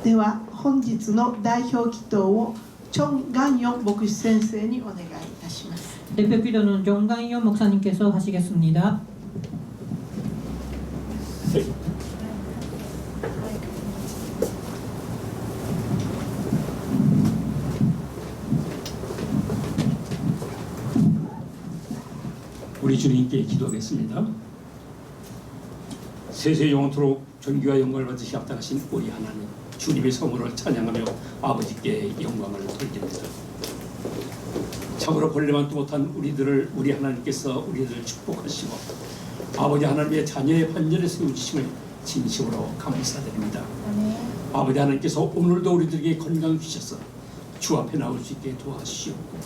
では本日の代表祈祷をチョン・ガンヨン牧師先生にお願いいたします。 대표 기도는 정강현 목사님께서 하시겠습니다. 우리 주님께 기도하겠습니다. 세세 영원토록 존귀와 영광을 받으시 합당하신 우리 하나님, 주님의 성으로 찬양하며 아버지께 영광을 돌립니다. 참으로 본래만도 못한 우리 하나님께서 우리들을 축복하시고 아버지 하나님의 자녀의 반열에 세우주심을 진심으로 감사드립니다. 아버지 하나님께서 오늘도 우리들에게 건강 주셔서 주 앞에 나올 수 있게 도와주시옵고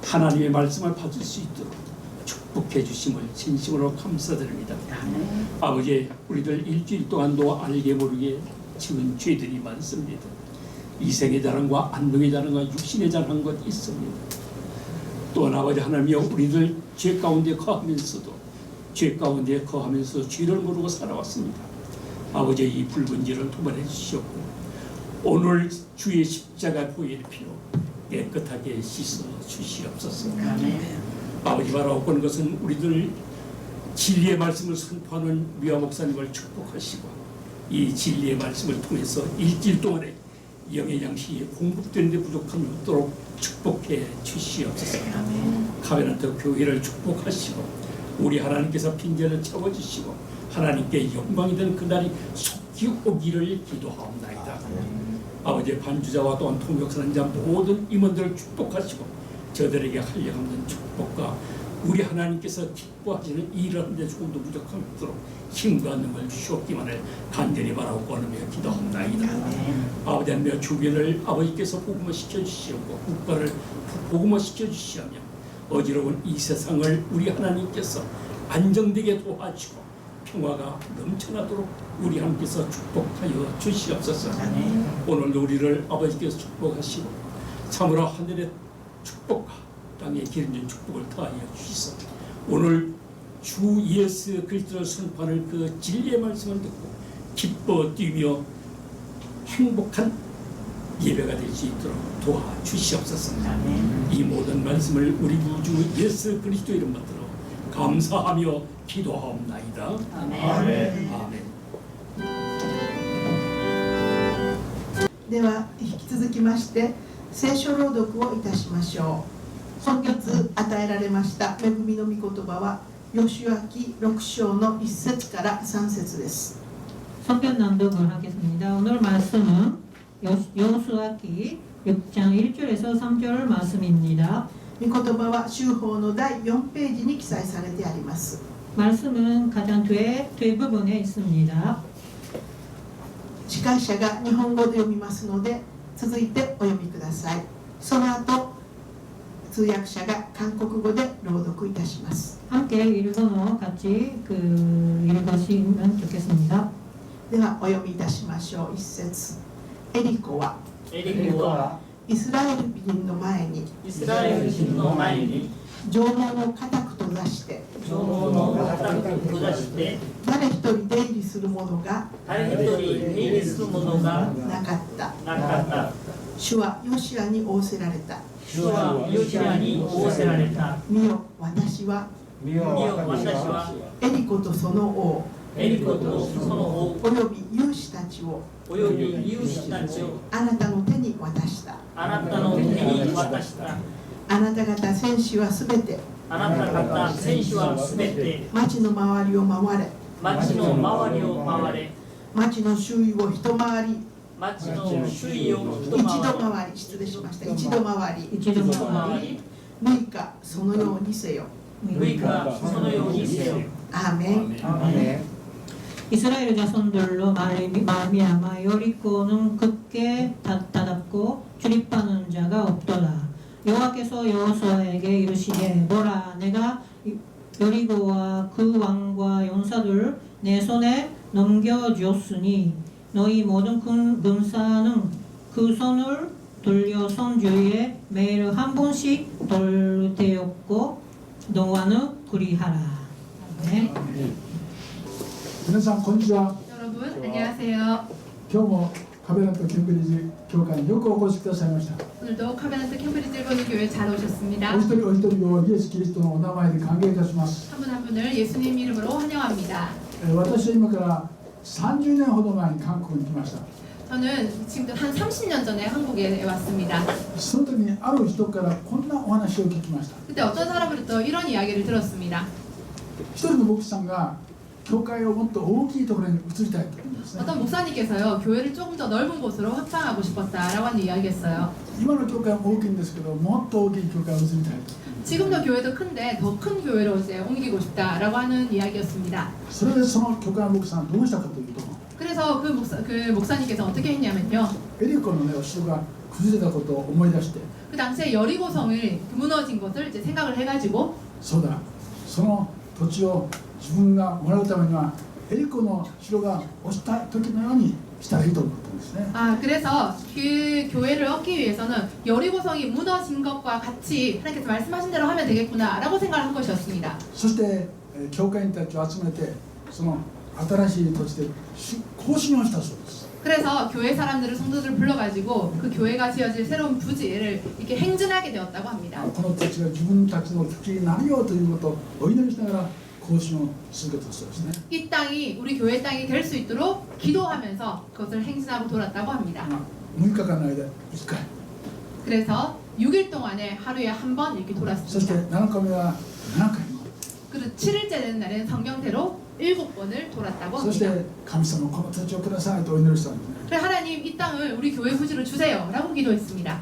하나님의 말씀을 받을 수 있도록 축복해 주심을 진심으로 감사드립니다. 아버지, 우리들 일주일 동안도 알게 모르게 지은 죄들이 많습니다. 이생의 자랑과 안동의 자랑과 육신의 자랑한 것 있습니다. 또한 아버지 하나님이여, 우리들 죄 가운데 거하면서도 죄를 모르고 살아왔습니다. 아버지, 이 붉은 죄를 도말해 주시옵고 오늘 주의 십자가 보혈 피로 깨끗하게 씻어 주시옵소서. 아버지, 바라옵고 하는 것은 우리들 진리의 말씀을 선포하는 미화 목사님을 축복하시고 이 진리의 말씀을 통해서 일주일 동안에 영의 양식이 공급되는 데 부족함이 없도록 축복해 주시옵소서. 카베란트 교회를 축복하시고 우리 하나님께서 빈자를 채워주시고 하나님께 영광이 되는 그날이 속히 오기를 기도하옵나이다. 아버지, 반주자와 또한 통역하는 자 모든 임원들을 축복하시고 저들에게 한량없는 축복과 우리 하나님께서 기뻐하시는 일을 하는데 조금도 부족함이 없도록 힘과 능을 주시옵기만을 간절히 바라고 하며 기도합나이다. 아버지 하나님, 주변을 아버지께서 복음화 시켜주시옵고 국가를 복음화 시켜주시하며 어지러운 이 세상을 우리 하나님께서 안정되게 도와주시고 평화가 넘쳐나도록 우리 하나님께서 축복하여 주시옵소서. 오늘도 우리를 아버지께서 축복하시고 참으로 하늘의 축복과 땅에 기름진 축복을 더하여 주시소. 오늘 주 예수 그리스도를 선포하는 그 진리의 말씀을 듣고 기뻐 뛰며 행복한 예배가 될 수 있도록 도와주시옵소서. 이 모든 말씀을 우리 구주 예수 그리스도 이름 받들어 감사하며 기도하옵나이다. 아멘. 아멘. では引き続きまして聖書朗読をいたしましょう。本日与えられました恵みの御言葉はヨシュア記6章の1節から3節です。 성경 낭독을 하겠습니다. 오늘 말씀은 여호수아기 6장 1절에서 3절 말씀입니다. 御言葉は修法の第4ページに記載されてあります。 말씀은 가장 뒤 부분에 있습니다. 司会者が日本語で読みますので続いてお読みください。その後通訳者が韓国語で朗読いたします。 함께 읽어서 같이 읽으시면 좋겠습니다. ではお読みいたしましょう。1節。エリコはイスラエル人の前に城門を固く閉ざして誰一人出入りするものがなかった。主はヨシアに仰せられた。見よ、私はエリコとその王および勇士たちをあなたの手に渡した。あなた方戦士はすべて町の周りを回れ。町の周囲を一回り失礼しました。一度回り6日そのようにせよ。アーメン。 이스라엘 자손들로 말미암아 여리고는 굳게 닫았고 출입하는 자가 없더라. 여호와께서 여호수아에게 이르시되 보라, 내가 여리고와 그 왕과 용사들 내 손에 넘겨주었으니 너희 모든 군사는 그 손을 돌려 손 주위에 매일 한 번씩 돌 때였고 너와는 그리하라. 네. 皆さんこんにちは。 여러분 안녕하세요. 今日もカベナットケンブリッジ教会によくお越しくださいました。 오늘도 카베나트 캠브리지 일본의 교회 잘 오셨습니다. お一人お一人をイエス・キリストのお名前で歓迎いたします。 한 분 한 분을 예수님 이름으로 환영합니다. 私は今から30年ほど前に韓国に来ました。 저는 지금 한 30년 전에 한국에 왔습니다. その時にある人からこんなお話を聞きました。 그때 어떤 사람으로부터 이런 이야기를 들었습니다. 一人の牧師さんが教会をもっと大きいところに移りたいと言うんですね。 어떤 목사님께서요, 교회를 조금 더 넓은 곳으로 확장하고 싶었다라고 하는 이야기했어요. 今の教会は大きいんですけど、もっと大きい教会を移りたいと。 지금도 교회도 큰데 더 큰 교회로 이제 옮기고 싶다라고 하는 이야기였습니다. それでその教会の牧師さんはどうしたかというと、 그래서 그 목사님께서 어떻게 했냐면요. エリコのね、お城が崩れたことを思い出して、 그 당시에 여리고성이 무너진 것을 이제 생각을 해가지고 そうだ、その土地を自分がもらうためにはエリコの城が落ちた時のようにしたらいいと思ったんですね。 그래서 그 교회를 얻기 위해서는 여리고성이 무너진 것과 같이 하나님께서 말씀하신 대로 하면 되겠구나라고 생각을 한 것이었습니다. そして教会員たちを集めてその新しい土地で更新をしたそうです。 그래서 교회 사람들을 성도들을 불러가지고 그 교회가 지어질 새로운 부지를 이렇게 행진하게 되었다고 합니다. この土地が自分たちの土地になるよということをお祈りしながら更新を続けたそうですね。 이 땅이 우리 교회 땅이 될 수 있도록 기도하면서 그것을 행진하고 돌았다고 합니다. 6日間の間1回、 그래서 6일 동안에 하루에 한 번 이렇게 そして 돌았습니다. 7日目は7回も、 그리고 7일째 되는 날에는 성경대로 7번을 돌았다고 そし 합니다. て神様この土地をくださいとお祈りしたんですね。 그래 하나님 이 땅을 우리 교회 부지로 주세요라고 기도했습니다.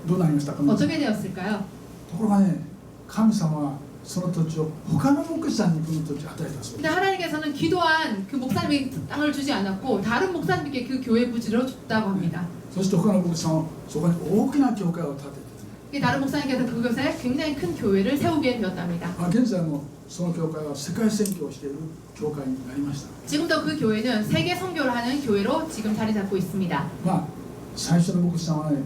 どうなりましたか。 어떻게 되었을까요? ところがね、神様はその土地を他の牧師さんにこの土地を与えたそうで 근데 하나님께서는 기도한 그 목사님에게 땅을 주지 않았고 다른 목사님께 그 교회 부지를 줬다고 합니다. す。そして他の牧師さんはそこに大きな教会を建ててですね、 다른 목사님께서 그곳에 굉장히 큰 교회를 세우게 되었답니다. 現在もその教会は世界宣教をしている教会になりました。 지금도 그 교회는 세계 선교를 하는 교회로 지금 자리 잡고 있습니다. まあ最初の牧師さんはね、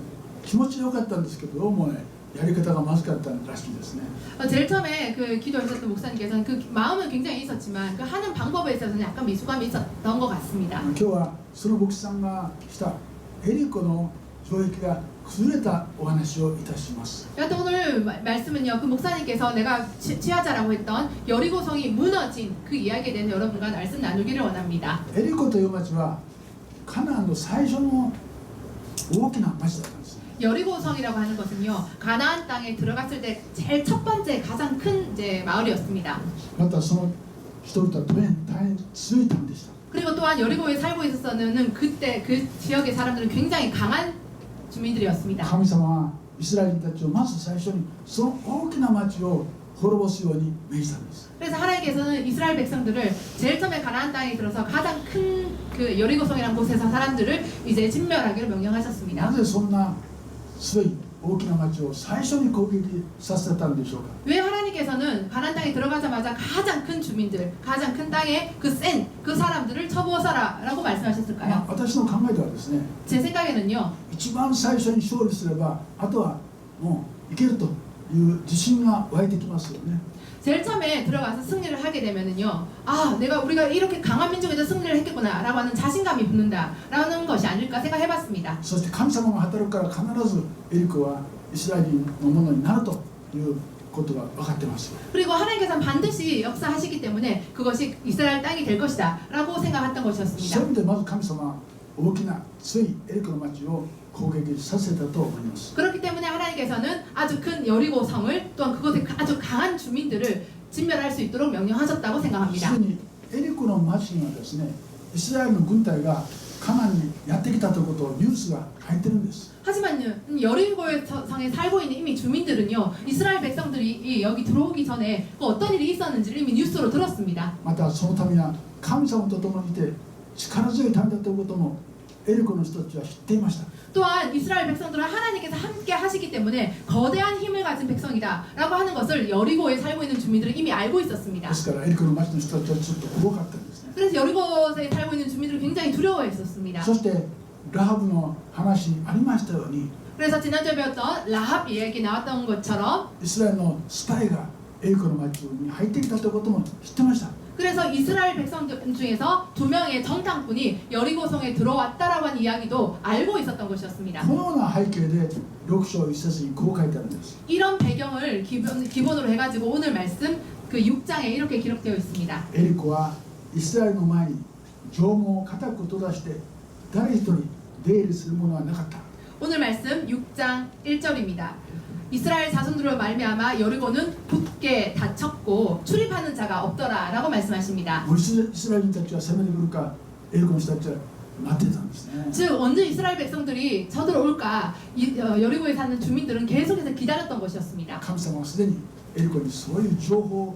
気持ちよかったんですけど、どうもね、やり方がまずかったらしいですね。 제일 처음에 그 기도하셨던 목사님께서는 그 마음은 굉장히 있었지만 그 하는 방법에 있어서는 약간 미숙함이 있었던 것 같습니다. 今日はその牧師さんがしたエリコの城壁が崩れたお話をいたします。 여하튼 오늘 말씀은요, 그 목사님께서 내가 취하자라고 했던 여리고성이 무너진 그 이야기에 대해서 여러분과 말씀 나누기를 원합니다. エリコという町はカナンの最初の大きな町だったんです。 여리고성이라고 하는 것은요, 가나안 땅에 들어갔을 때 제일 첫 번째 가장 큰 이제 마을이었습니다. またその人々は大変強い民でした。 그리고 또한 여리고에 살고 있었는 그때 그 지역의 사람들은 굉장히 강한 주민들이었습니다. 神様はイスラエル人たちをまず最初にその大きな町を滅ぼすように命じたんです。 그래서 하나님께서는 이스라엘 백성들을 제일 처음에 가나안 땅에 들어서 가장 큰 그 여리고성이라는 곳에서 사람들을 이제 진멸하기로 명령하셨습니다. なぜそんな強い大きな町を最初に攻撃させたんでしょうか。 왜 하나님께서는 가나안 땅에 들어가자마자 가장 큰 주민들, 가장 큰 땅에 그 센 그 사람들을 쳐부어서라라고 말씀하셨을까요? 私の考えではですね、 제 생각에는요, 一番最初に勝利すればあとはもういけるという自信が湧いてきますよね。 제일 처음에 들어가서 승리를 하게 되면은요, 우리가 이렇게 강한 민족에서 승리를 했겠구나라고 하는 자신감이 붙는다라는 것이 아닐까 생각해봤습니다. そして神様が働くから必ずエリコはイスラエル人のものになるということが分かってます。 그리고 하나님께서는 반드시 역사하시기 때문에 그것이 이스라엘 땅이 될 것이다라고 생각했던 そう 것이었습니다. いう意味でまず神様は大きな強いエリコの町を攻撃させたと思います。 그렇기 때문에 하나님께서는 아주 큰 여리고 성을 또한 그곳에 아주 강한 주민들을 진멸할 수 있도록 명령하셨다고 す 생각합니다. でにエリコの町にはですね、イスラエルの軍隊がカナンにやってきたということをニュースが入ってるんです。 하지만요, 여리고 성에 살고 있는 이미 주민들은요, 이스라엘 백성들이 여기 들어오기 전에 그 어떤 일이 있었는지를 이미 뉴스로 들었습니다. またその民は神様と共にいて力強い民だということもエリコの人たちは知っていました。 또한 이스라엘 백성들은 하나님께서 함께 하시기 때문에 거대한 힘을 가진 백성이다라고 하는 것을 여리고에 살고 있는 주민들은 이미 알고 있었습니다. ですからエリコの町の人たちはちょっと怖かったんですね。 그래서 여리고에 살고 있는 주민들은 굉장히 두려워했었습니다. そしてラハブの話にありましたように、 그래서 지난주에 배웠던 라합 이야기 나왔던 것처럼 イスラエルのスパイがエリコの町に入ってきたということも知ってました。 그래서 이스라엘 백성 중에서 2명의 정탐꾼이 여리고성에 들어왔다라고 하는 이야기도 알고 있었던 것이었습니다. このような背景で6章1節にこう書いてあるんです。 이런 배경을 기본으로 해가지고 오늘 말씀 그 6장에 이렇게 기록되어 있습니다. エリコはイスラエルの前に城門を固く閉ざして誰一人出入りする者はなかった。 오늘 말씀 6장 1절입니다. 이스라엘 자손들로 말미암아 여리고는 굳게 닫혔고 출입하는 자가 없더라라고 말씀하십니다. もうイスラエル人たちは攻めてくるかエリコの人たちは待ってたんですね。 즉 언제 이스라엘 백성들이 쳐들어올까 여리고에 사는 주민들은 계속해서 기다렸던 것이었습니다. 神様はすでにエリコにそういう情報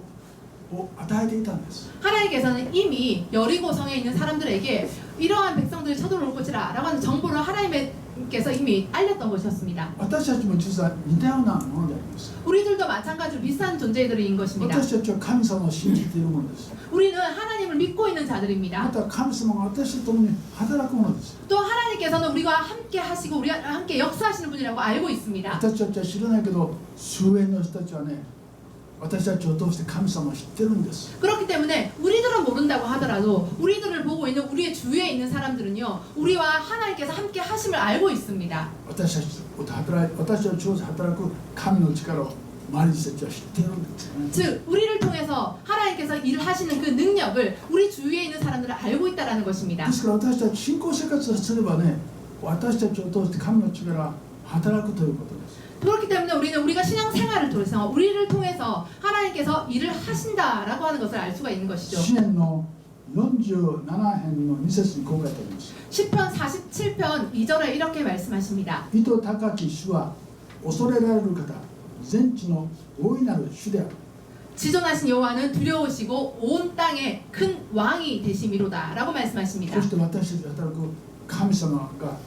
を与えていたんです。 하나님께서는 이미 여리고성에 있는 사람들에게 이러한 백성들이 쳐들어올 것이라 라고 하는 정보를 하나님께서 이미 알렸던 것이었습니다. 私たちも実は似たようなものであります。 우리들도 마찬가지로 비슷한 존재들인 것입니다. 私たちは神様を信じているものです。 우리는 하나님을 믿고 있는 ま 자들입니다. た神様が私と共に働くものです。 또 하나님께서는 우리와 함께 하시고 우리와 함께 역사하시는 분이라고 알고 있습니다. 私たちは知らないけど周辺の人たちはね、私たちを通して神様を知ってるんです。 그렇기 때문에 우리들은 모른다고 하더라도 우리들을 보고 있는 우리의 주위에 있는 사람들은요 우리와 하나님께서 함께 하심을 알고 있습니다. 私たちを通して働く神の力を周りの人たちは知っているんですね。 즉 우리를 통해서 하나님께서 일을 하시는 그 능력을 우리 주위에 있는 사람들은 알고 있다라는 것입니다. ですから私たち信仰生活をすればね、私たちを通して神の力が働くということです。 그렇기 때문에 우리는 우리가 신앙생활을 통해서 우리를 통해서 하나님께서 일을 하신다라고 하는 것을 알 수가 있는 것이죠. 詩篇の47編の2節にこう書いてあります。 시편 47편 2절에 이렇게 말씀하십니다. 意図高き主は恐れられる方、全地の大いなる主である。 지존하신 여호와는 두려우시고 온 땅의 큰 왕이 되심이로다라고 そ 말씀하십니다. して私たちが働く神様が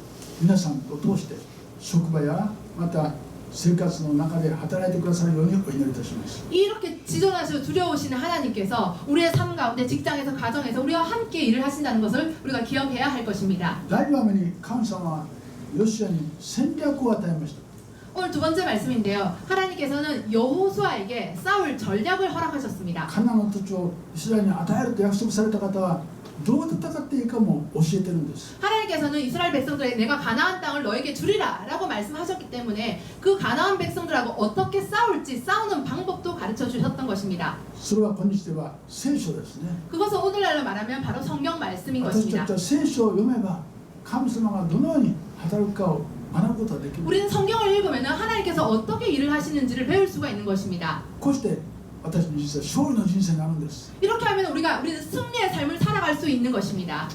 皆さんを通して職場やまた生活の中で働いてくださるようにお祈りいたします。 이렇게 지존하시고 두려우시는 하나님께서 우리의 삶 가운데 직장에서 가정에서 우리와 함께 일을 하신다는 것을 우리가 기억해야 할 것입니다. 第2番目に神様はヨシュアに戦略を与えました。 오늘 두 번째 말씀인데요. 하나님께서는 여호수아에게 싸울 전략을 허락하셨습니다. カナンの土地をイスラエルに与えると約束された方はどう戦っていいかも教えてるんです。 하나님께서는 이스라엘 백성들에게 내가 가나안 땅을 너에게 주리라 라고 말씀하셨기 때문에 그 가나안 백성들하고 어떻게 싸울지 싸우는 방법도 가르쳐 주셨던 것입니다. それは今日では聖書ですね。 그것은 오늘날로 말하면 바로 성경 말씀인 私た 것입니다. ちは聖書を読めば神様がどのように働くかを学ぶことができる。 우리는 성경을 읽으면 하나님께서 어떻게 일을 하시는지를 배울 수가 있는 것입니다. こうして私の人生は勝利の人生になるんです。 이렇게 하면 우리는 승리의 삶을 살아갈 수 있는 것입니다.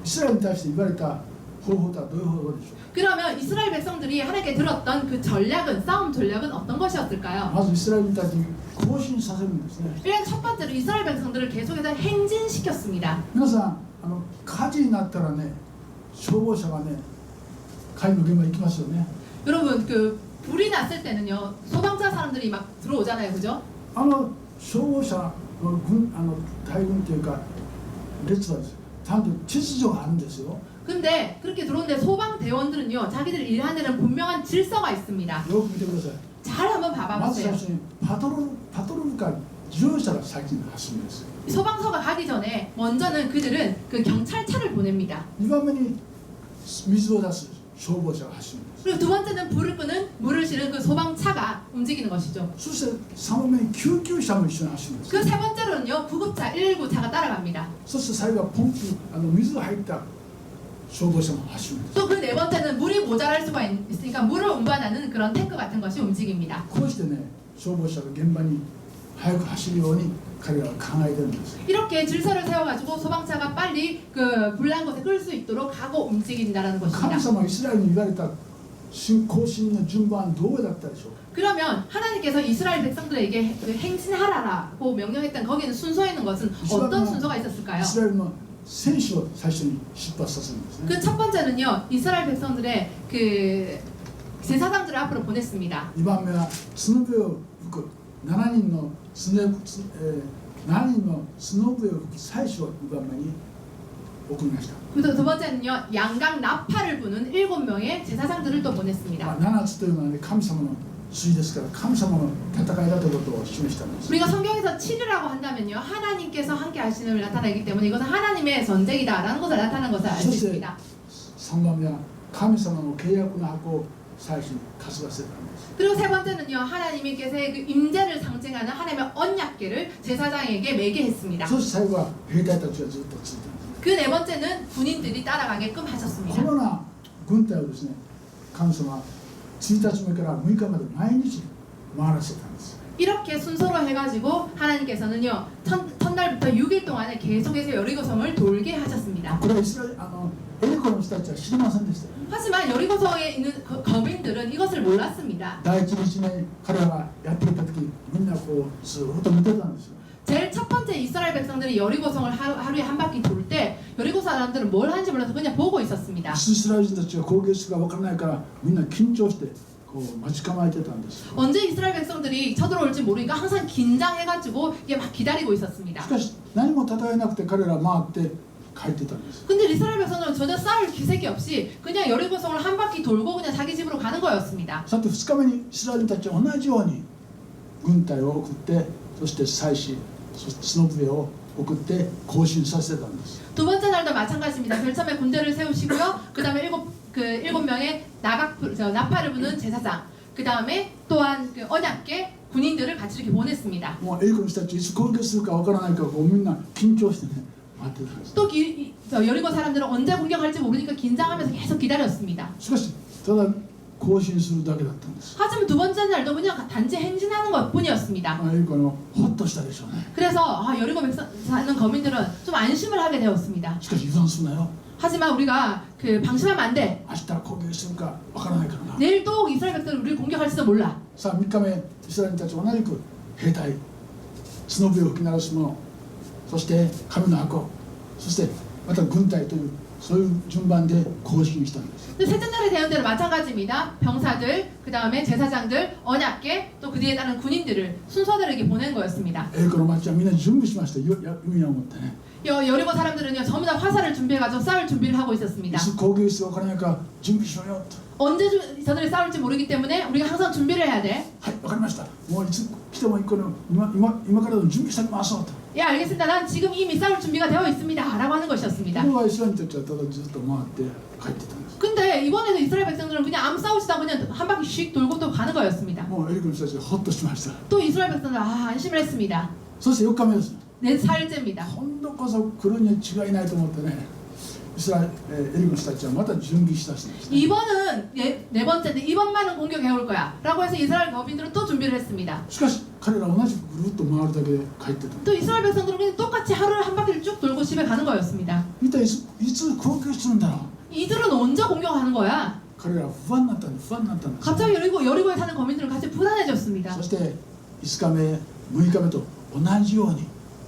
イスラエルに対して言われた方法とはどういう方法でしょう 그러면 이스라엘 백성들이 하나님께 들었던 그 전략은 싸움 전략은 어떤 か。 것이었을까요? まずイスラエル人たちに更新させるんですね。 일단 첫 번째로 이스라엘 백성들을 계속해서 행진시켰습니다. 皆さん火事になったらね、消防車がね火事の現場に行きますよね。 여러분 그 불이 났을 때는요 소방차 사람들이 막 들어오잖아요, 그죠? 消防車の大軍というか列はですね、ちゃんと秩序があるんですよ。 근데 그렇게 들어오는데 소방대원들은요 자기들 일하는 데는 분명한 질서가 있습니다. よく見てください。 잘 한번 まず最 봐보세요. 初にパトロールか自動車が先に走るんです。 소방서가 가기 전에 먼저는 그들은 그 경찰차를 보냅니다. 2番目に水を出す消防車が走るんです。 그리고 두 번째는 불을 끄는 물을 실은 그 소방차가 움직이는 것이죠. そして3番目に救急車も一緒に走るんです。 그 세 번째로는요 구급차 119차가 따라갑니다. そして最後はポンプ水が入った消防車も走るんです。 또 그 네 번째는 물이 모자랄 수가 있으니까 물을 운반하는 그런 탱크 같은 것이 움직입니다. こうしてね、消防車が現場に早く走るように彼らは考えてるんです。 이렇게 질서를 세워가지고 소방차가 빨리 그 불난 곳에 끌 수 있도록 가고 움직인다라는 것입니다. 神様はイスラエルに言われた行進の順番はどうだったでしょうか。 그러면 하나님께서 이스라엘 백성들에게 그 행진하라라고 명령했던 거기는 순서에 있는 것은 어떤 순서가 イ 있었을까요? スラエルの戦士を最初に出発させるんですね。 그 첫 번째는요 이스라엘 백성들의 그 제사장들을 앞으로 보냈습니다. 2番目は角笛を吹く7人の角笛を吹く祭司を2番目に送りました。 그리고 두 번째는요 양각 나팔을 부는 7명의 제사장들을 또 보냈습니다. 7つというのはね、神様の対ですから神様の戦いだということを示したんです。 우리가 성경에서 7이라고 한다면요, 하나님께서 함께 하시는 을 나타내기 때문에 이것은 하나님의 전쟁이다라는 것을 나타내는 것을 알 수 そして 있습니다. 3番目は神様の契約の箱を祭司に担がせたんです。 그리고 세 번째는요, 하나님께서의 그 임재를 상징하는 하나님의 언약궤를 제사장에게 매게 했습니다. そして最後は兵隊たちがずっとついているんです。 그 네 번째는 군인들이 따라가게끔 こ 하셨습니다. のような軍隊をですね、神様は1日目から6日まで毎日回らせたんです。 이렇게 순서로 해가지고 하나님께서는요, 첫날부터 6일 동안에 계속해서 여리고성을 돌게 하셨습니다. これはエリコの人たちは知りませんでしたよね。 하지만 여리고성에 있는 거민들은 이것을 몰랐습니다. 第一日目彼らがやっていた時みんなこうずっと見てたんですよ。 제일 첫 번째 이스라엘 백성들이 여리고성을 하루에 한 바퀴 돌 때 여리고 사람들은 뭘 하는지 몰라서 그냥 보고 있었습니다. イスラエル人たちが攻撃するか分からないからみんな緊張してこう待ち構えてたんです。 언제 이스라엘 백성들이 쳐들어올지 모르니까 항상 긴장해가지고 이게 막 기다리고 있었습니다. しかし何も戦えなくて彼らは回って帰ってたんです。 근데 이스라엘 백성들은 전혀 싸울 기색이 없이 그냥 여리고성을 한 바퀴 돌고 그냥 자기 집으로 가는 거였습니다. さて2日目にイスラエル人たちは同じように軍隊を送ってそして祭司そして角笛を送って行進させたんです。 두 번째 날도 마찬가지입니다. 제일 처음에 군대를 세우시고요. 그 다음에 일곱 명의 나팔을 부는 제사장, 그 다음에 또한 그 언약궤 군인들을 같이 이렇게 보냈습니다. もうエリコの人たちいつ攻撃するか分からないからこうみんな緊張してね待ってたんです。 또 여리고 사람들은 언제 공격할지 모르니까 긴장하면서 계속 기다렸습니다. しかし、ただ行進するだけだったんです。 하지만 두 번째 날도 그냥 단지 행진하는 것뿐이었습니다. エリコのほっとしたでしょうね。 그래서 여리고 사는 거민들은 좀 안심을 하게 되었습니다. しかし油断するなよ。 하지만 우리가 그 방심하면 안 돼. 明日攻撃するか分からないからな。 내일 또 이스라엘 백성들이 우리를 공격할지도 몰라. さあ3日目イスラエル人たち同じく兵隊角笛を吹き鳴らす者そして神の箱そしてまた軍隊というそういう順番で行進したんです。 셋째 날의 대원대는 마찬가지입니다. 병사들, 그 다음에 제사장들, 언약궤, 또 그 뒤에 따른 군인들을 순서대로 이렇게 보낸 거였습니다. エリコの町はみんな準備しましたよ弓を持ってね。 여리고 사람들은요, 전부 다 화살을 준비해가지고 싸울 준비를 하고 い 있었습니다. つ攻撃するか分からないから準備しようよと。 언제 저들이 싸울지 모르기 때문에 우리가 항상 준비를 해야 돼. はい分かりました。もういつ来てもいいから今からでも準備してみますと。 예, 알겠습니다. 난 지금 이미 싸울 준비가 되어 있습니다. 라고 하는 것이었습니다. これはイスラエル人たちはただずっと回って帰ってたんです。 근데 이번에도 이스라엘 백성들은 그냥 아무 싸우지도 않고 그냥 한 바퀴 씩 돌고 또 가는 거였습니다. もうエリコの人たちはほっとしました。 또 이스라엘 백성들은 안심을 했습니다. そして4日目です。 네 살째입니다. 今度こそ来るに違いないと思ってね、エリコの人たちはまた準備しだしたんですね。 이번은 네 번째인데 이번만은 공격해 올 거야. 라고 해서 이스라엘 거민들은 또 준비를 했습니다. しかし彼ら同じくぐるっと回るだけで帰ってたんです。 또 이스라엘 백성들은 그냥 똑같이 하루를 한 바퀴를 쭉 돌고 집에 가는 거였습니다. 一体いつ攻撃するんだろう。 이들은 언제 공격하는 거야? 彼らは不安になったんです。 갑자기 여리고에 사는 거민들은 같이 불안해졌습니다. そして5日目6日目と同じように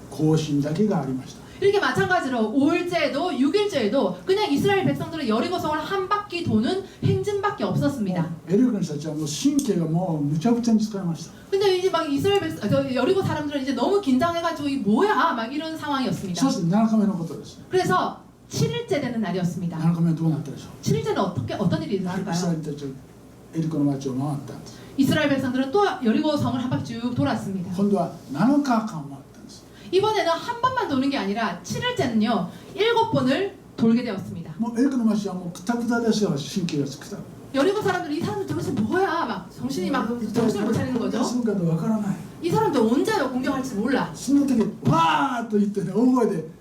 行進だけがありました。 이렇게 마찬가지로 5일째에도 6일째에도 그냥 이스라엘 백성들은 여리고성을 한 바퀴 도는 행진밖에 없었습니다. エリコの人たちはもう神経がもうむちゃくちゃに疲れました。 근데 이제 막 여리고 사람들은 이제 너무 긴장해가지고 이 뭐야 막 이런 상황이었습니다. そして7日目のことです。 그래서 7일째 되는 날이었습니다. 7日目はどうなったでしょう。 7일째는 어떤 일이 イスラエ 일어날까요? ル人たちはエリコの町を回ったんです。 이스라엘 백성들은 또 여리고성을 한 바퀴 쭉 돌았습니다. 今度は7日間回ったんです。 이번에는 한 번만 도는 게 아니라 7일째는요 7번을 돌게 되었습니다. もうエリコの町はもうクタクタですよ。神経がつくた。 여리고 사람들은 이 사람들 도대체 뭐야 막 정신이 막 정신을 못 차리는 どう 거죠. するかわからない。 이 사람들 언제 공격할지 몰라. その時わーっと言ってね大声で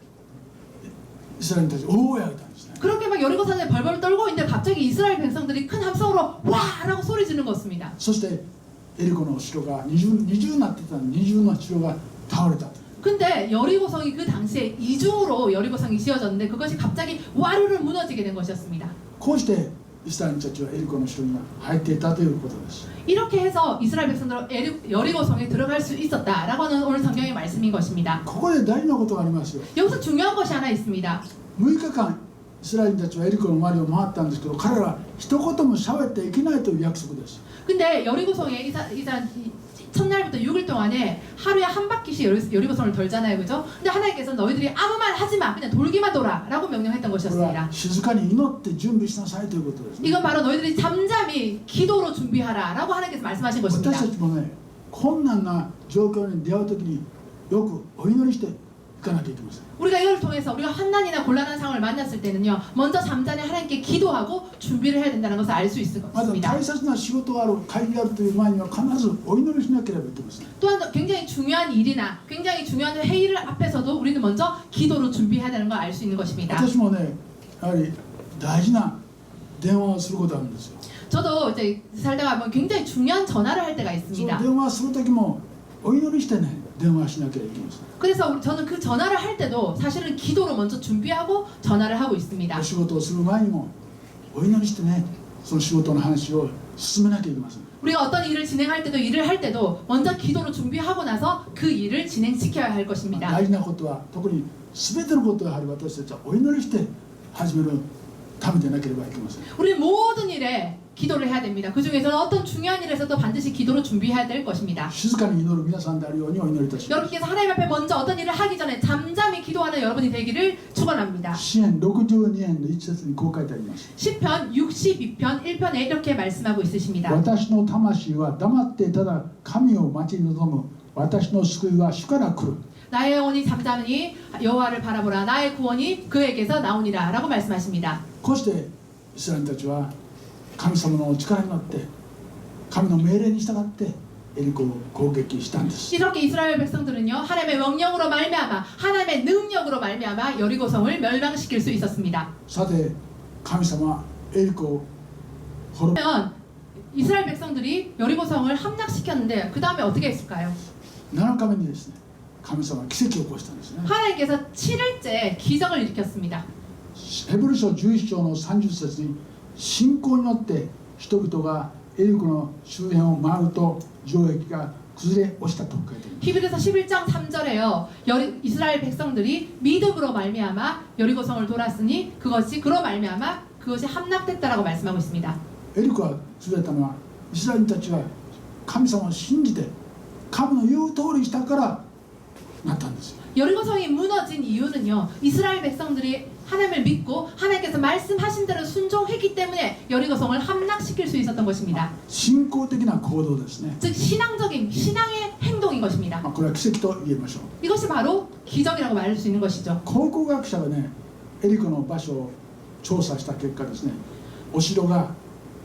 イスラエル人たち大声を上げたんですね。 그렇게 막 여리고 사람들이 벌벌 떨고 있는데 갑자기 이스라엘 백성들이 큰 함성으로 와라고 소리 지르는 것입니다. そしてエリコの城が二重になってた二重の城が倒れたと。 근데 여리고성이 그 당시에 이중으로 여리고성이 지어졌는데 그것이 갑자기 와르르 무너지게 된 것이었습니다. こうしてイスラエル人たちはエリコの城に入っていたということです。 이렇게 해서 이스라엘 백성들은 여리고성에 들어갈 수 있었다라고 하는 오늘 성경의 말씀인 것입니다. ここで大事なことがありますよ。 여기서 중요한 것이 하나 있습니다. 6日間イスラエル人たちはエリコの周りを回ったんですけど彼らは一言も喋っていけないという約束です。 근데 여리고성에 첫날부터 6일 동안에 하루에 한 바퀴씩 여리고성을 돌잖아요, 그죠? 근데 하나님께서 너희들이 아무 말 하지 마, 그냥 돌기만 돌아라고 명령했던 これ 것이었습니다. は静かに祈って準備しなさいということですね。 이건 바로 너희들이 잠잠히 기도로 준비하라라고 하나님께서 말씀하신 私 것입니다. たちもね、困難な状況に出会うときによくお祈りしていかなきゃいけません。 우리가 이걸 통해서 우리가 환난이나 곤란한 상황을 만났을 때는요, 먼저 잠잠히 하나님께 기도하고 준비를 해야 된다는 것을 알 수 있을 まず 것입니다. 大切な仕事がある、会議があるという前には必ずお祈りしなければいけません。 또한 굉장히 중요한 일이나 굉장히 중요한 회의를 앞에서도 우리는 먼저 기도로 준비해야 되는 걸 알 수 있는 것입니다. 私もね、やはり大事な電話をすることがあるんですよ。 저도 이제 살다가 보면 굉장히 중요한 전화를 할 때가 その 있습니다. 電話するときもお祈りしてね、電話しなければいけません。 그래서 저는 그 전화를 할 때도 사실은 기도로 먼저 준비하고 전화를 하고 있습니다. お仕事をする前にもお祈りしてね、その仕事の話を進めなきゃいけません。 우리가 어떤 일을 진행할 때도 일을 할 때도 먼저 기도로 준비하고 나서 그 일을 진행시켜야 할 것입니다. 大事なことは特に全てのことはやはり私たちはお祈りして始めるためでなければいけません。 우리는 모든 일에 기도를 해야 됩니다. 그 중에서는 어떤 중요한 일에서도 반드시 기도로 준비해야 될 것입니다. 静かに祈る皆さんであるようにお祈りいたします。 여러분께서 하나님 앞에 먼저 어떤 일을 하기 전에 잠잠히 기도하는 여러분이 되기를 축원합니다. 詩編62編の一節にこう書いてあります。 시편 62편 1편에 이렇게 말씀하고 있으십니다. 私の魂は黙ってただ神を待ち望む。私の救いは主から来る。 나의 영혼이 잠잠히 여호와를 바라보라. 나의 구원이 그에게서 나오니라 라고 말씀하십니다. こうしてイスラエルたちは神様の力になって神の命令に従ってエリコを攻撃したんです。 이렇게 이스라엘 백성들은요, 하나님의 명령으로 말미암아 하나님의 능력으로 말미암아 여리고성을 멸망시킬 수 있었습니다. さて神様はエリコを滅ぼ 그러면 이스라엘 백성들이 여리고성을 함락시켰는데 그 다음에 어떻게 했을까요? 7日目にですね、神様は奇跡を起こしたんですね。 하나님께서 7일째 기적을 일으켰습니다. ヘブル書11章の30節に信仰によって人々がエリコの周辺を回ると城壁が崩れ落ちたと書いてあります。 히브리서 11장 3절에요. 이스라엘 백성들이 믿음으로 말미암아 여리고성을 돌았으니 그로 말미암아 그것이 함락됐다라고 말씀하고 있습니다. エリコが崩れたのはイスラエルたちが神様を信じて神の言う通りにしたからなったんですよ。 여리고성이 무너진 이유는요, 이스라엘 백성들이 하나님을 믿고 하나님께서 말씀하신 대로 순종했기 때문에 여리고성을 함락시킬 수 있었던 것입니다. 信仰的な行動ですね。 즉 신앙적인 신앙의 행동인 것입니다. これは奇跡と言えましょう。 이것이 바로 기적이라고 말할 수 있는 것이죠. 考古学者がね、エリコの場所を調査した結果ですね、お城が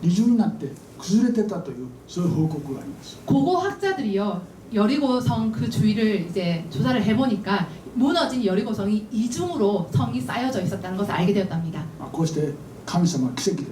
二重になって崩れてたというそういう報告があります。 고고학자들이요, 여리고성 그 주위를 이제 조사를 해보니까 무너진 여리고성이 이중으로 성이 쌓여져 있었다는 것을 알게 되었답니다. こうして神様は奇跡で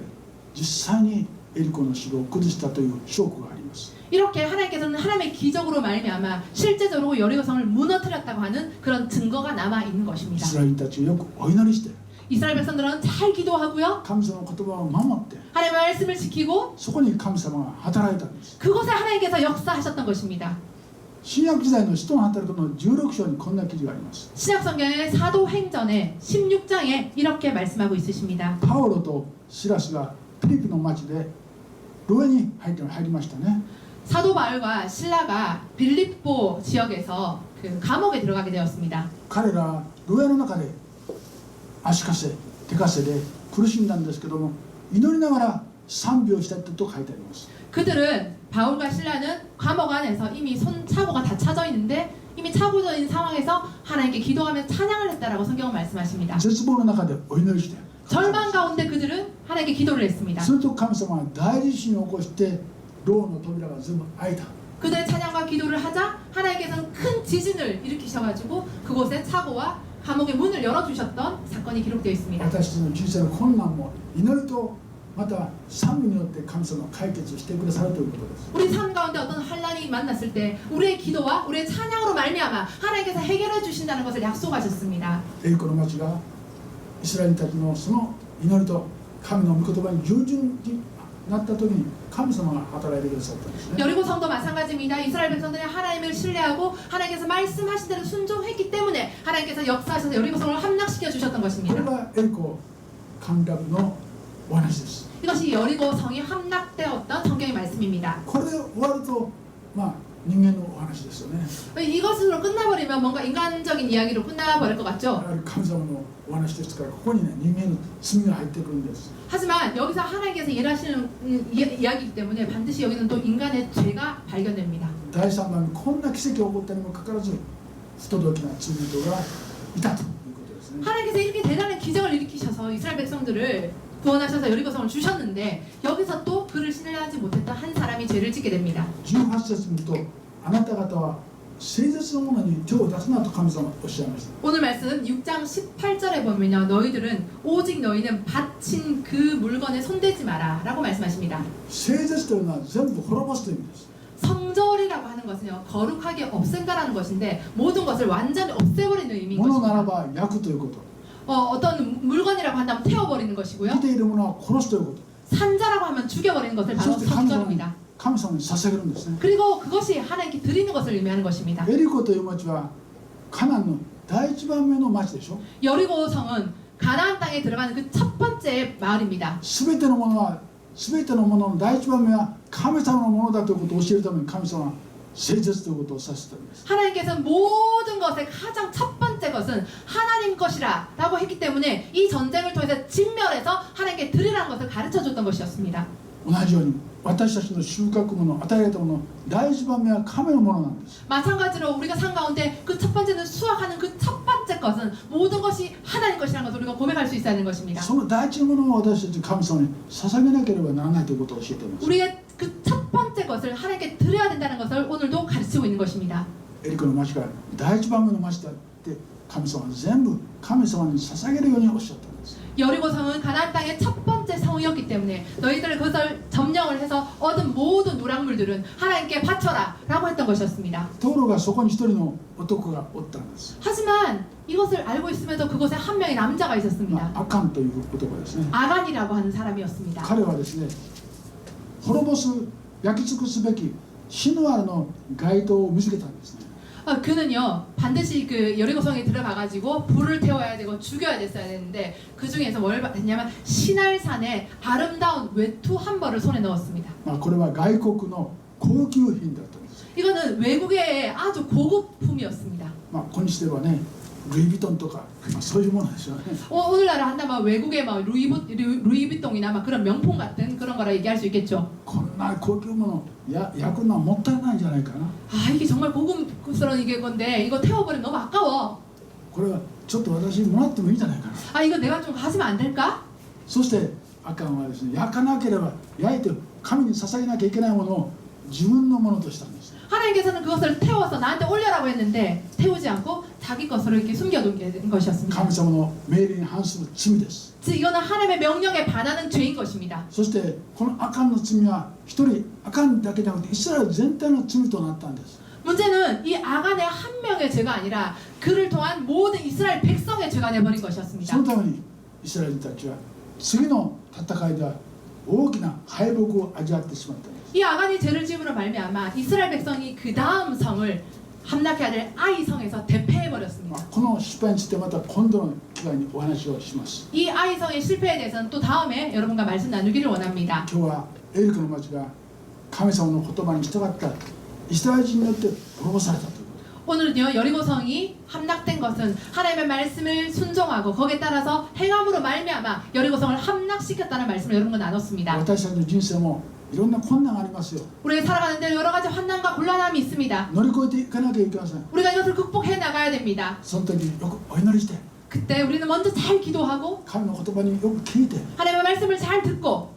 実際にエリコの城を崩したという証拠があります。 이렇게 하나님께서는 하나님의 기적으로 말미암아 실제적으로 여리고성을 무너뜨렸다고 하는 그런 증거가 남아 있는 イ 것입니다. スラエルたちよくお祈りして 이스라엘 백성들은 잘 기도하고요, 神様の言葉を守って 하나님의 말씀을 지키고 そこに神様が働いたんです。 그곳에 하나님께서 역사하셨던 것입니다. 新約時代の使徒の働きの16章にこんな記事があります。 신약성경의 사도행전의 16장에 이렇게 말씀하고 있으십니다. パウロとシラスがピリピの町で牢屋に入りましたね。 사도 바울과 신라가 빌립보 지역에서 그 감옥에 들어가게 되었습니다. 彼ら牢屋の中で足かせ手かせで苦しんだんですけども、祈りながら賛美をしたと書いてあります。 그들은 바울과 신라는 감옥 안에서 이미 차고가 다 차져 있는데 이미 차고져 있는 상황에서 하나님께 기도하며 찬양을 했다라고 성경은 말씀하십니다. 絶望の中でお祈りして、 절망 가운데 그들은 하나님께 기도를 했습니다. すると神様は大地震を起こして牢の扉が全部開いた。 그들의 찬양과 기도를 하자 하나님께서는 큰 지진을 일으키셔가지고 그곳에 차고와 감옥의 문을 열어주셨던 사건이 기록되어 있습니다. 私たちの人生の困難も祈りとまた賛美によって神様が解決してくださるということです。 우리 삶 가운데 어떤 환란이 만났을 때 우리의 기도와 우리의 찬양으로 말미암아 하나님께서 해결해 주신다는 것을 약속하셨습니다. エリコの町がイスラエルたちのその祈りと神の御言葉に従順になった時に神様が働いてくださったんですね。 여리고성도 마찬가지입니다. 이스라엘 백성들이 하나님을 신뢰하고 하나님께서 말씀하신 대로 순종했기 때문에 하나님께서 역사하셔서 여리고성을 함락시켜 주셨던 これ 것입니다. がエリコ陥落のお話です。 이것이 여리고성이 함락되었던 성경의 말씀입니다. これで終わると、人間のお話ですよね。 이것으로 끝나버리면 뭔가 인간적인 이야기로 끝나버릴 것 や 같죠? はり神様のお話ですから、ここにね人間の罪が入ってくるんです。 하지만 여기서 하나님께서 일하시는 이야기이기 때문에 반드시 여기는 또 인간의 죄가 발견됩니다. 第3番目、こんな奇跡が起こったにもかかわらず不届きな罪人がいたということですね。 하나님께서 이렇게 대단한 기적을 일으키셔서 이스라엘 백성들을 구원하셔서 여리고성을 주셨는데 여기서 또 그를 신뢰하지 못했던 한 사람이 죄를 짓게 됩니다. 18節見ると、あなた方は聖絶のものに手を出すなと神様はおっしゃいました。 오늘 말씀 6장 18절에 보면요, 너희들은 오직 너희는 바친 그 물건에 손대지 마라 라고 말씀하십니다. 聖絶というのは全部滅ぼすという意味です。 성절이라고 하는 것은요, 거룩하게 없앤다라는 것인데 모든 것을 완전히 없애버리는 의미인 ものなら 것입니다. ば焼くということ、 어떤 물건이라고 한다면 태워버리는 것이고요. 生きているものは殺すということ、 산자라고 하면 죽여버리는 것을 そ 바로 して神様に 성절입니다. 神様に捧げるんですね。 그리고 그것이 하나님께 드리는 것을 의미하는 것입니다. エリコという町はカナンの第一番目の町でしょ。 여리고성은 가나안 땅에 들어가는 그 첫 번째 마을입니다. すべてのものの第一番目は神様のものだということを教えるために神様は聖絶ということをさせたんです。 하나님께서는 모든 것의 가장 첫 번째 것은 하나님 것이라 라고 했기 때문에 이 전쟁을 통해서 진멸해서 하나님께 드리라는 것을 가르쳐줬던 것이었습니다. 同じように私たちの収穫物、与えられたもの、第一番目は神のものなんです。 마찬가지로 우리가 산 가운데 그 첫 번째는 수확하는 그 첫 번째 것은 모든 것이 하나님 것이라는 것을 우리가 고백할 수 있어야 하는 것입니다. その第一のものを私たち神様に捧げなければならないということを教えています。 우리의 그 첫 번째 것을 하나님께 드려야 된다는 것을 오늘도 가르치고 있는 것입니다. エリコの町から第一番目の町だって神様は全部神様に捧げるようにおっしゃったんです。 여리고성은 가나안 땅의 첫 번째 성이었기 때문에 너희들 그것을 점령을 해서 얻은 모든 노랑물들은 하나님께 바쳐라 라고 했던 것이었습니다. ところがそこに一人の男がおったんです。 하지만 이것을 알고 있음에도 그곳에 한 명의 남자가 있었습니다. アカンという言葉ですね。 아간이라고 하는 사람이었습니다. 彼はですね、滅ぼす焼き尽くすべきシヌアルの街灯を見つけたんですね。 그는요 반드시 그 여리고성에 들어가가지고 불을 태워야 되고 죽여야 됐어야 되는데 그 중에서 뭘 했냐면 시날산에 아름다운 외투 한 벌을 손에 넣었습니다. これは外国の高級品だったんです。 이거는 외국의 아주 고급품이었습니다. 今日ではね、ルイ・ヴィトンとか、そういうものですよね。 오늘날은 한다면 외국의 막 루이비통이나 막 그런 명품 같은 그런 거라 얘기할 수 있겠죠. こんな高級もの焼くのはもったいないんじゃないかな。 아 이게 정말 고급스러운 이게 건데 이거 태워버리면 너무 아까워. これはちょっと私もらってもいいんじゃないかな。 아 이거 내가 좀 가지면 안 될까? そしてアカンはですね、焼かなければ焼いて神に捧げなきゃいけないものを自分のものとしたんです。 하나님께서는 그것을 태워서 나한테 올려라고 했는데 태우지 않고 자기 것으로 이렇게 숨겨둔 것이었습니다. 神様の命令に反する罪です。 즉 이거는 하나님의 명령에 반하는 죄인 것입니다. そしてこのアカンの罪は一人アカンだけじゃなくてイスラエル全体の罪となったんです。 문제는 이 아간의 한 명의 죄가 아니라 그를 통한 모든 이스라엘 백성의 죄가 되어버린 そ 것이었습니다. のためにイスラエルたちは次の戦いでは大きな敗北を味わってしまったんです。 이 아간이 죄를 지음으로 말미암아 이스라엘 백성이 그 다음 성을 함락해야 될 아이 성에서 대패해버렸습니다. この失敗についてまた今度の機会にお話をします。 이 아이 성의 실패에 대해서는 또 다음에 여러분과 말씀 나누기를 원합니다. 今日はエリコの町が神様の言葉に従ったイスラエル人によって滅ぼされたということ。 오늘은요 여리고성이 함락된 것은 하나님의 말씀을 순종하고 거기에 따라서 행함으로 말미암아 여리고성을 함락시켰다는 말씀을 여러분과 나눴습니다. 私たちの人生もいろんな困難がありますよ。 우리가 살아가는데 여러 가지 환난과 곤란함이 있습니다. 乗り越えていかなきゃいけません。 우리가 이것을 극복해 나가야 됩니다. その時よくお祈りして 그때 우리는 먼저 잘 기도하고 神の言葉によく聞いて 하나님의 말씀을 잘 듣고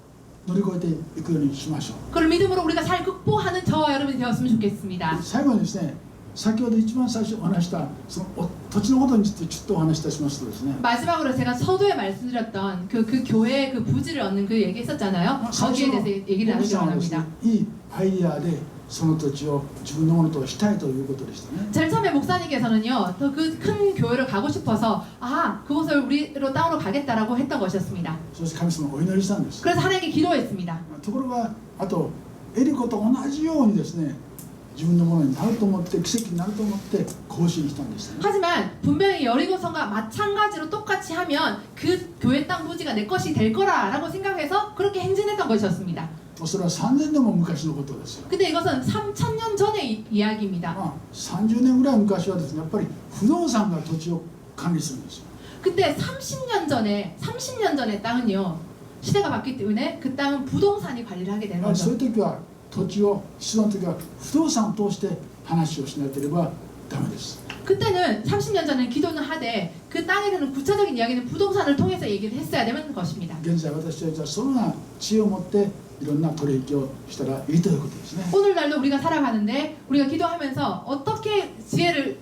乗り越えていくようにしましょう。 그걸 믿음으로 우리가 잘 극복하는 저와 여러분이 되었으면 좋겠습니다. 最後にですね、先ほど一番最初お話したその土地のことについてちょっとお話しいたしますとですね、 마지막으로 제가 서두에 말씀드렸던 그 교회의 그 부지를 얻는 그 얘기 했었잖아요. 거기에 대해서 얘기를 나누기 はですね 원합니다. いいアイデアでその土地を自分のものとしたいということでしたね。 제일 처음에 목사님께서는요, 더 그 큰 교회를 가고 싶어서 그곳을 우리로 땅으로 가겠다라고 했던 것이었습니다. そして神様お祈りしたんです。 그래서 하나님께 기도했습니다. ところがあとエリコと同じようにですね、自分のものになると思って奇跡になると思って行進したんですね。 하지만 분명히 여리고성과 마찬가지로 똑같이 하면 그 교회 땅 부지가 내 것이 될 거라라고 생각해서 그렇게 행진했던 것이었습니다. もうそれは3000年も昔のことですよ。 근데 이것은 3000년 전의 이야기입니다. まあ、30年ぐらい昔はですね、やっぱり不動産が土地を管理するんですよ。 그때 30년 전에 땅은요 시대가 바뀌기 때문에 그 땅은 부동산이 관리를 하게 되는 そう 거죠. いう時は土地を必要な時は不動産を通して話をしなければダメです。 그때는 30년 전에 기도는 하되 그 땅에 대한 구체적인 이야기는 부동산을 통해서 얘기를 했어야 되는 것입니다. 現在私たちはそのような知恵を持っていろんな取引をしたらいいということですね。 오늘날도 우리가 살아가는데 우리가 기도하면서 어떻게 지혜를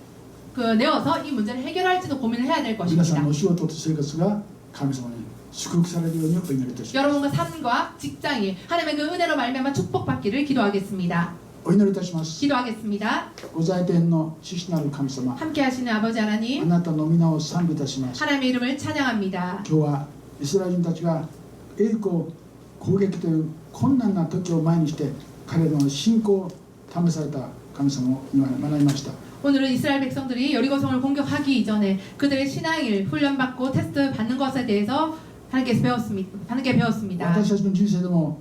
내어서 이 문제를 해결할지도 고민을 해야 될 皆さ 것입니다. んのお仕事と生活が神様に祝福されるようにお祈りいたします。 여러분과 삶과 직장이 하나님의 그 은혜로 말미암아 축복받기를 기도하겠습니다. お祈りいたします。 기도하겠습니다. ご在天の父なる神様、 함께 하시는 아버지 あ 하나님, なたの皆を賛美いたします。 하나님의 이름을 찬양합니다. 今日はイスラエル人たちがエリコ攻撃という困難な時を前にして彼らの信仰を試された神様を今学びました。 오늘은 이스라엘 백성들이 여리고성을 공격하기 이전에 그들의 신앙을 훈련받고 테스트 받는 것에 대해서 하나님께 배웠습니다. 私たちの人生でも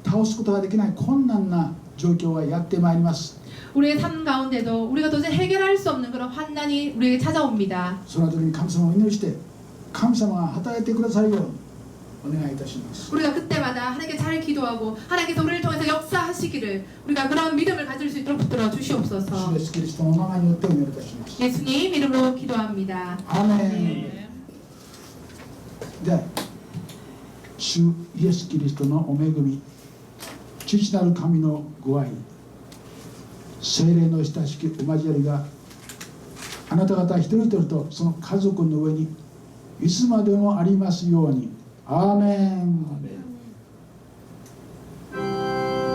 倒すことができない困難な状況はやってまいります。 우리의 삶 가운데도 우리가 도저히 해결할 수 없는 그런 환난이 우리에게 찾아옵니다. その時に神様をお祈りして神様が働いてくださるようにお願いいたします。 우리가 그때마다 하나님께 잘 기도하고 하나님께서 우리를 통해서 역사하시기를 우리가 그런 믿음을 가질 수 있도록 붙들어 主 주시옵소서. イエスキリストの名前によってお祈りいたします。 예수님 이름으로 기도합니다. アーメン。では主イエスキリストのお恵み、父なる神のご愛、聖霊の親しきお交わりがあなた方一人一人とその家族の上にいつまでもありますように。アーメン。